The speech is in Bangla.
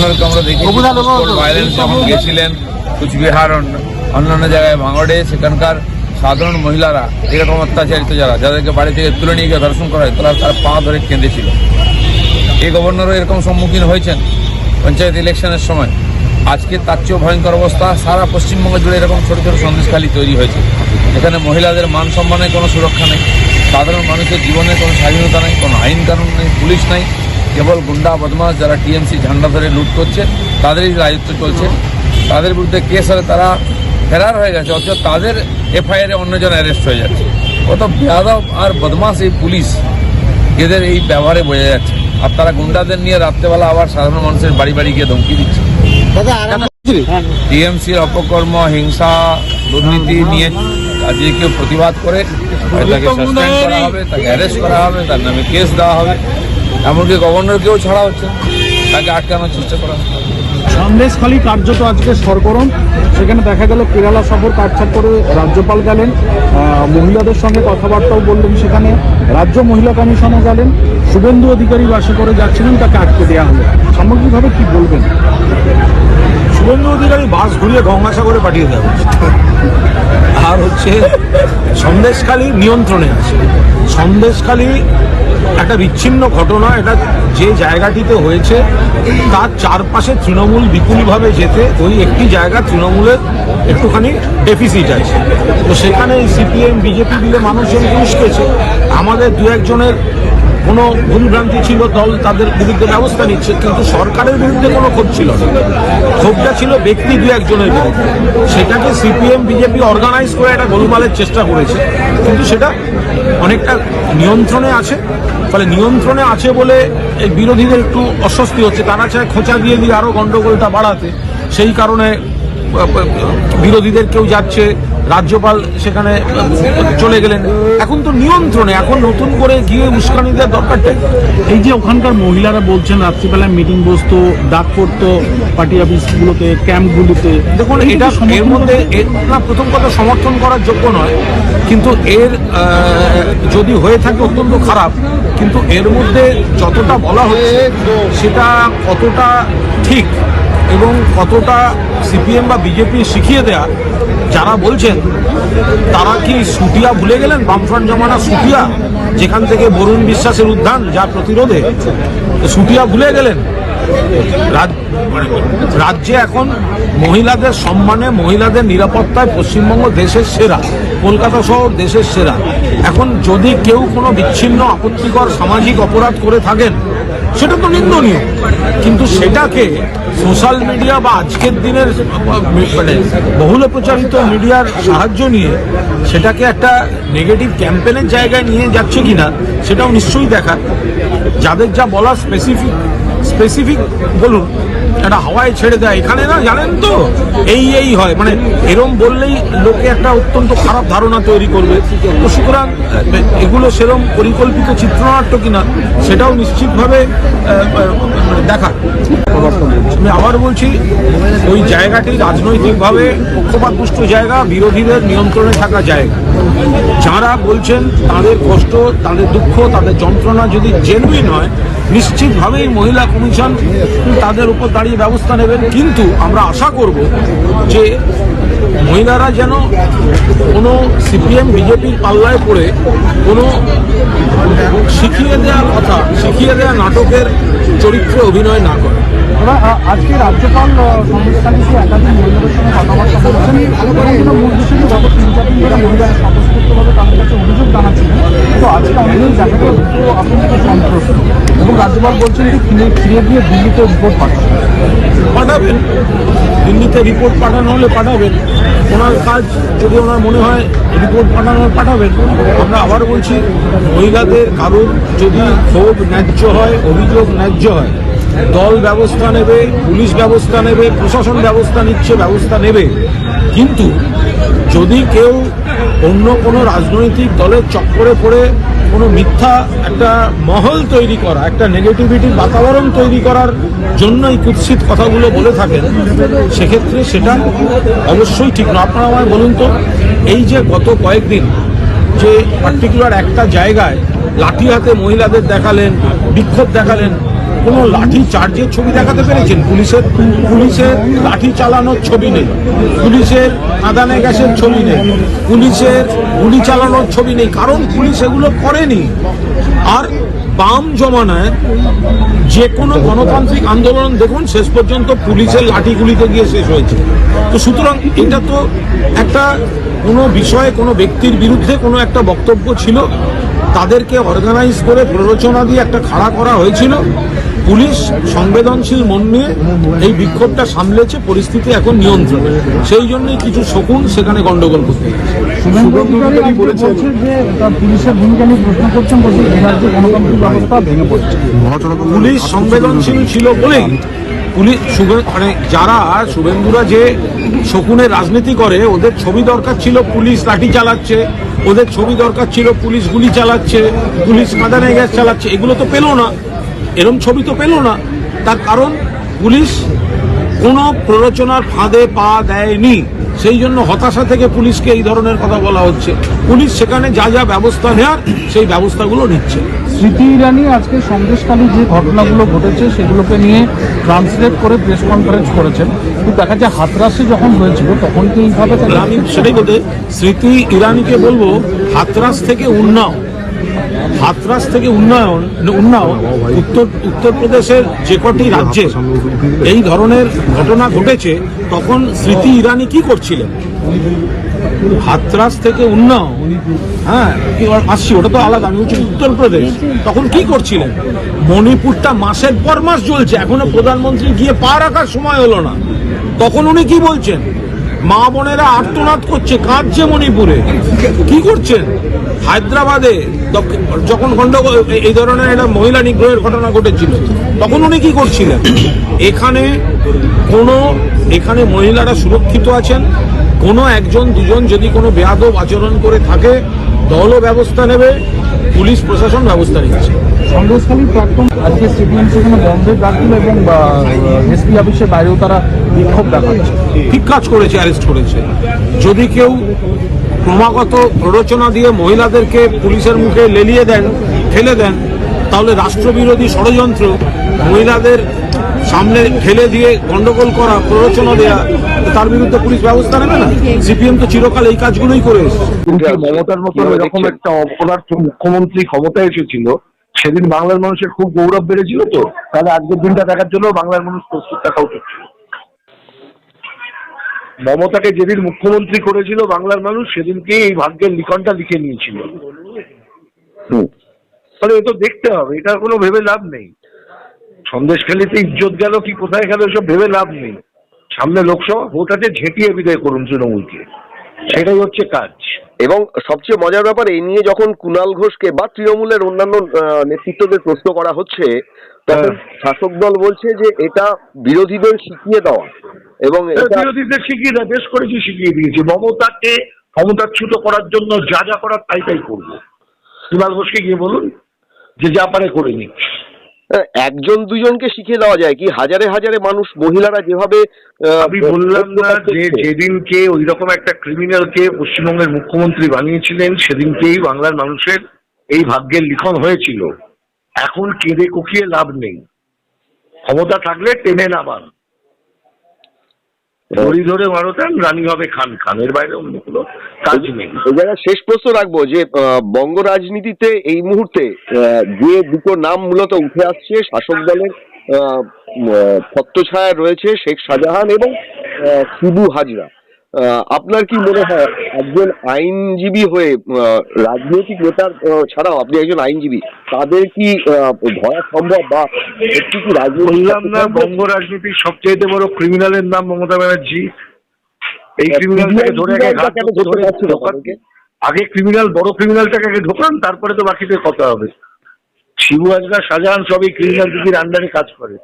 আমরা দেখি ভায়োলেন্স যখন গিয়েছিলেন কুচবিহার অন্যান্য জায়গায় ভাঙড়ে, সেখানকার সাধারণ মহিলারা এরকম অত্যাচারিত যাদেরকে বাড়ি থেকে তুলে নিয়ে গিয়ে ধর্ষণ করা হয়, তারা তার পা ধরে কেঁদেছিল। এই গভর্নরও এরকম সম্মুখীন হয়েছেন পঞ্চায়েত ইলেকশনের সময়। আজকে তার চেয়েও ভয়ঙ্কর অবস্থা। সারা পশ্চিমবঙ্গ জুড়ে এরকম ছোট ছোট সন্দেশখালী তৈরি হয়েছে। এখানে মহিলাদের মান সম্মানের কোনো সুরক্ষা নেই, সাধারণ মানুষের জীবনের কোনো স্বাধীনতা নেই, কোনো আইন কানুন নেই, পুলিশ নেই। কেবল গুন্ডা বদমাশ যারা টিএমসি ঝান্ডা ধরে লুট করছে তাদেরই রাজত্ব চলছে। তাদের বিরুদ্ধে কেস হলে তারা ফেরার হয়ে গেছে, অথচ তাদের এফআইআরে অন্যজন অ্যারেস্ট হয়ে যাচ্ছে। কত বেয়াদব আর বদমাশ এই পুলিশ, এদের এই ব্যবহারে বোঝা যাচ্ছে। আর তারা গুন্ডাদের নিয়ে রাত্রেবেলা আবার সাধারণ মানুষের বাড়ি বাড়ি গিয়ে ধমকি দিচ্ছে। টিএমসির অপকর্ম, হিংসা, দুর্নীতি নিয়ে আজকে কেউ প্রতিবাদ করে তাকে সাসপেন্ড করা হবে, তাকে অ্যারেস্ট করা হবে, তার নামে কেস দেওয়া হবে। এমনকি গভর্নরকেও ছাড়া হচ্ছে, তাকে আটকানোর চেষ্টা করা হচ্ছে। সন্দেশখালী কার্যত আজকে সরগরম। সেখানে দেখা গেল কেরালা সফর কাটছাট করে রাজ্যপাল গেলেন, মহিলাদের সঙ্গে কথাবার্তাও বললেন। সেখানে রাজ্য মহিলা কমিশনে গেলেন, শুভেন্দু অধিকারী বাসে করে যাচ্ছিলেন, তাকে আটকে দেওয়া হলো। সামগ্রিকভাবে কি বলবেন? শুভেন্দু অধিকারী বাস ঘুরিয়ে গঙ্গাসাগরে পাঠিয়ে দেওয়া হচ্ছে। আর হচ্ছে সন্দেশখালী নিয়ন্ত্রণে আছে। সন্দেশখালী একটা বিচ্ছিন্ন ঘটনা। এটা যে জায়গাটিতে হয়েছে তার চারপাশে তৃণমূল বিপুলভাবে যেতে ওই একটি জায়গা তৃণমূলের একটুখানি ডেফিসিট আছে। তো সেখানে সিপিএম বিজেপি মিলে মানুষজন উস্কেছে। আমাদের দু একজনের কোনো ভুলভ্রান্তি ছিল, দল তাদের বিরুদ্ধে ব্যবস্থা নিচ্ছে, কিন্তু সরকারের বিরুদ্ধে কোনো ক্ষোভ ছিল না। ক্ষোভটা ছিল ব্যক্তি দু একজনের বিরুদ্ধে। সেটাকে সিপিএম বিজেপি অর্গানাইজ করে একটা গোলমালের চেষ্টা করেছে, কিন্তু সেটা অনেকটা নিয়ন্ত্রণে আছে। ফলে নিয়ন্ত্রণে আছে বলে এই বিরোধীদের একটু অস্বস্তি হচ্ছে। তারা চায় খোঁচা দিয়ে দিয়ে আরও গণ্ডগোলটা বাড়াতে। সেই কারণে বিরোধীদের কেউ যাচ্ছে, রাজ্যপাল সেখানে চলে গেলেন। এখন তো নিয়ন্ত্রণে, এখন নতুন করে গিয়ে উস্কানি দেওয়ার দরকারটাই। এই যে ওখানকার মহিলারা বলছেন রাত্রিবেলায় মিটিং বসতো, ডাক পড়তো পার্টি অফিসগুলোতে, ক্যাম্পগুলোতে। দেখুন, এটা এর মধ্যে না, প্রথম কথা সমর্থন করার যোগ্য নয়, কিন্তু এর যদি হয়ে থাকে অত্যন্ত খারাপ। কিন্তু এর মধ্যে যতটা বলা হচ্ছে সেটা কতটা ঠিক এবং কতটা সিপিএম বা বিজেপি শিখিয়ে দেয়া, যারা বলছেন তারা কি সুটিয়া ভুলে গেলেন? বামফ্রন্ট জমানা সুটিয়া, যেখান থেকে বরুণ বিশ্বাসের উত্থান, যা প্রতিরোধে সুটিয়া ভুলে গেলেন? রাজ্যে এখন মহিলাদের সম্মানে, মহিলাদের নিরাপত্তায় পশ্চিমবঙ্গ দেশের সেরা, কলকাতা শহর দেশের সেরা। এখন যদি কেউ কোনো বিচ্ছিন্ন আপত্তিকর সামাজিক অপরাধ করে থাকেন সেটা তো নিন্দনীয়, কিন্তু সেটাকে সোশ্যাল মিডিয়া বা আজকের দিনের মানে বহুল প্রচারিত মিডিয়ার সাহায্য নিয়ে সেটাকে একটা নেগেটিভ ক্যাম্পেনের জায়গায় নিয়ে যাচ্ছে কিনা সেটাও নিশ্চয়ই দেখা। যাদের যা বলা স্পেসিফিক বলুন, একটা হাওয়ায় ছেড়ে দেয়। এখানে না, জানেন তো এই হয়, মানে এরম বললেই লোকে একটা অত্যন্ত খারাপ ধারণা তৈরি করবে। তো সুতরাং এগুলো সেরম পরিকল্পিত চিত্রনাট্য কিনা সেটাও নিশ্চিতভাবে দেখা। আমি আবার বলছি, ওই জায়গাটি রাজনৈতিকভাবে পক্ষপাতদুষ্ট জায়গা, বিরোধীদের নিয়ন্ত্রণে থাকা জায়গা। যারা বলছেন তাদের কষ্ট, তাদের দুঃখ, তাদের যন্ত্রণা যদি জেনুইন হয়, নিশ্চিতভাবেই মহিলা কমিশন তাদের উপর দাঁড়িয়ে ব্যবস্থা নেবেন। কিন্তু আমরা আশা করব যে মহিলারা যেন কোনো সিপিএম বিজেপির পাল্লায় পড়ে কোনো শিখিয়ে দেওয়া কথা, শিখিয়ে দেওয়া নাটকের চরিত্রে অভিনয় না করে। আজকে রাজ্যপাল সন্দেশখালীতে একাধিক মহিলাদের সঙ্গে কথাবার্তা বলছেন। মূল বিষয়ে গত 3-4 দিন ধরে মহিলারা স্বতঃস্ফূর্তভাবে তাদের কাছে অভিযোগ জানাচ্ছিলেন, তো আজকে অনেকেই দেখা গেল আপনাদের সন্ত্রস্ত, এবং রাজ্যপাল বলছেন যে ফিরে গিয়ে দিল্লিতে রিপোর্ট পাঠাবেন। দিল্লিতে রিপোর্ট পাঠানো হলে পাঠাবেন, ওনার কাজ যদি ওনার মনে হয় রিপোর্ট পাঠাবেন। আমরা আবার বলছি, মহিলাদের কারোর যদি ক্ষোভ ন্যায্য হয়, অভিযোগ ন্যায্য হয়, দল ব্যবস্থা নেবে, পুলিশ ব্যবস্থা নেবে, প্রশাসন ব্যবস্থা নিচ্ছে, ব্যবস্থা নেবে। কিন্তু যদি কেউ অন্য কোনো রাজনৈতিক দলের চক্করে পড়ে কোনো মিথ্যা একটা মহল তৈরি করা, একটা নেগেটিভিটির বাতাবরণ তৈরি করার জন্য এই কুৎসিত কথাগুলো বলে থাকেন, সেক্ষেত্রে সেটা অবশ্যই ঠিক না। আপনারা আমায় বলুন তো, এই যে গত কয়েকদিন যে পার্টিকুলার একটা জায়গায় লাঠি হাতে মহিলাদের দেখালেন, বিক্ষোভ দেখালেন, কোনো লাঠি চার্জের ছবি দেখাতে পেরেছেন? পুলিশের লাঠি চালানোর ছবি নেই, পুলিশের কাঁদানে গ্যাসের ছবি নেই, পুলিশের গুলি চালানোর ছবি নেই, কারণ পুলিশ এগুলো করেনি। আর বাম জমানায় যে কোনো গণতান্ত্রিক আন্দোলন দেখুন শেষ পর্যন্ত পুলিশের লাঠি গুলিতে গিয়ে শেষ হয়েছে। তো সুতরাং এটা তো একটা কোনো বিষয়ে কোনো ব্যক্তির বিরুদ্ধে কোনো একটা বক্তব্য ছিল, তাদেরকে অর্গানাইজ করে প্ররোচনা দিয়ে একটা খাড়া করা হয়েছিল। পুলিশ সংবেদনশীল মন নিয়ে এই বিক্ষোভটা সামলেছে, পরিস্থিতি এখন নিয়ন্ত্রণে। সেই জন্যই কিছু শকুন সেখানে গন্ডগোল করতে বলছে যে পুলিশের ভূমিকা নিয়ে প্রশ্ন করছেন, বলছে এই রাজ্যে গণতান্ত্রিক ব্যবস্থা ভেঙে পড়ছে। পুলিশ সংবেদনশীল ছিল বলেই পুলিশ মানে যারা শুভেন্দুরা যে শকুনের রাজনীতি করে, ওদের ছবি দরকার ছিল পুলিশ লাঠি চালাচ্ছে, ওদের ছবি দরকার ছিল পুলিশ গুলি চালাচ্ছে, পুলিশ কাঁদানে গ্যাস চালাচ্ছে, এগুলো তো পেল না, এরম ছবি তো পেল না। তার কারণ পুলিশ কোনো প্ররোচনার ফাঁদে পা দেয়নি, সেই জন্য হতাশা থেকে পুলিশকে এই ধরনের কথা বলা হচ্ছে। পুলিশ সেখানে যা যা ব্যবস্থা নেওয়ার সেই ব্যবস্থাগুলো নিচ্ছে। স্মৃতি ইরানি আজকে সন্দেশখালী যে ঘটনাগুলো ঘটেছে সেগুলোকে নিয়ে ট্রান্সলেট করে প্রেস কনফারেন্স করেছেন, কিন্তু দেখা যায় হাতরাসে যখন হয়েছিল তখন কি এইভাবে আমি সেটাই বলতে স্মৃতি ইরানিকে বলবো, হাতরাস থেকে উন্নাও, হাতরাস থেকে উন্নাও উত্তরপ্রদেশের যে কটি রাজ্যে এই ধরনের ঘটনা ঘটেছে তখন স্মৃতি ইরানি কি করছিলেন? হাতরাস থেকে উন্নাও, হ্যাঁ আসছি, ওটা তো আলাদা, আমি বলছি উত্তরপ্রদেশ, তখন কি করছিলেন? মণিপুরটা মাসের পর মাস চলছে, এখনো প্রধানমন্ত্রী গিয়ে পা রাখার সময় হলো না, তখন উনি কি বলছেন? মা বোনেরা আর্তনাদ করছে, কাঁদছে মণিপুরে, কি করছেন? হায়দ্রাবাদে যখন গন্ডগোল এই ধরনের একটা মহিলা নিগ্রহের ঘটনা ঘটেছিল তখন উনি কি করছিলেন? এখানে মহিলারা সুরক্ষিত আছেন। কোনো একজন দুজন যদি কোনো বেয়াদব আচরণ করে থাকে, দলও ব্যবস্থা নেবে, পুলিশ প্রশাসন ব্যবস্থা নিচ্ছে। সন্দেশখালী প্ল্যাটফর্ম আজকে সিপিএম সেখানে বন্ধের ডাক দিল এবং এসপি অফিসের বাইরেও তারা বিক্ষোভ দেখাচ্ছে। ঠিক কাজ করেছে, অ্যারেস্ট করেছে। যদি কেউ ক্রমাগত প্ররোচনা দিয়ে মহিলাদেরকে পুলিশের মুখে লেলিয়ে দেন, ফেলে দেন, তাহলে রাষ্ট্রবিরোধী ষড়যন্ত্র, মহিলাদের সামনে ঠেলে দিয়ে গন্ডগোল করা, প্ররোচনা দেয়া, তার বিরুদ্ধে পুলিশ ব্যবস্থা নেবে না? সিপিএম তো চিরকাল এই কাজগুলোই করে এসেছে। মমতার মতো এরকম একটা অপরাধ মুখ্যমন্ত্রী ক্ষমতায় এসেছিল, সেদিন বাংলার মানুষের খুব গৌরব বেড়েছিল। তো তাহলে আজকের দিনটা দেখার জন্য বাংলার মানুষ প্রস্তুত থাকা উচিত। মমতাকে যেদিন মুখ্যমন্ত্রী করেছিল বাংলার মানুষ, সেদিনকে এই ভাগ্যের লিখনটা লিখে নিয়েছিল। তাহলে এ তো দেখতে হবে, এটার কোনো ভেবে লাভ নেই। সন্দেশখালীতে ইজ্জত গেল কি কোথায় গেল এসব ভেবে লাভ নেই। সামনে লোকসভা ভোট আছে, ঝেঁটিয়ে বিদায় করুন তৃণমূলকে, সেটাই হচ্ছে কাজ। এবং সবচেয়ে মজার ব্যাপার, এই নিয়ে যখন কুণাল ঘোষকে বা তৃণমূলের অন্যান্য নেতৃত্বদের প্রশ্ন করা হচ্ছে, তখন শাসক দল বলছে যে এটা বিরোধীদের শিখিয়ে দেওয়া, এবং বিরোধীদের শিখিয়ে দেয়, বেশ করেছি, শিখিয়ে দিয়েছি। মমতাকে ক্ষমতাচ্যুত করার জন্য যা যা করার তাই তাই করবো। কুণাল ঘোষকে গিয়ে বলুন যে যা পারে করে নিক। একজন দুজনকে শিখিয়ে দেওয়া যায় কি? হাজারে হাজারে মানুষ, মহিলারা যেভাবে আমি বললাম না যে যেদিনকে ওই রকম একটা ক্রিমিনালকে পশ্চিমবঙ্গের মুখ্যমন্ত্রী বানিয়েছিলেন, সেদিনকেই বাংলার মানুষের এই ভাগ্যের লিখন হয়েছিল। এখন কেঁদে কুকিয়ে লাভ নেই, ক্ষমতা থাকলে টেনে নামান, দড়ি ধরে মারোতেন, রানী হবে খান খান, এর বাইরে অন্য কোনো কাজ নেই। এই জায়গায় শেষ প্রশ্ন রাখবো যে বঙ্গ রাজনীতিতে এই মুহূর্তে যে দুটো নাম মূলত উঠে আসছে শাসক দলের ছত্রছায়া রয়েছে, শেখ শাহজাহান এবং শিবু হাজরা। আপনার কি মনে হয় একজন আইনজীবী হয়ে, রাজনৈতিক নেতার ছাড়াও আপনি একজন আইনজীবী, তাদের কি ধরা সম্ভব? বা একটু কি বললাম না, বঙ্গ রাজনীতির সবচেয়ে বড় ক্রিমিনালের নাম মমতা ব্যানার্জি। এই ক্রিমিনালটাকে ধরে আগে ক্রিমিনাল, বড় ক্রিমিনালটাকে আগে ঢোকান, তারপরে তো বাকিদের কথা হবে। শিবু হাজরা, শাহজাহান সবই ক্রিমিনাল দিদির আন্ডারে কাজ করে।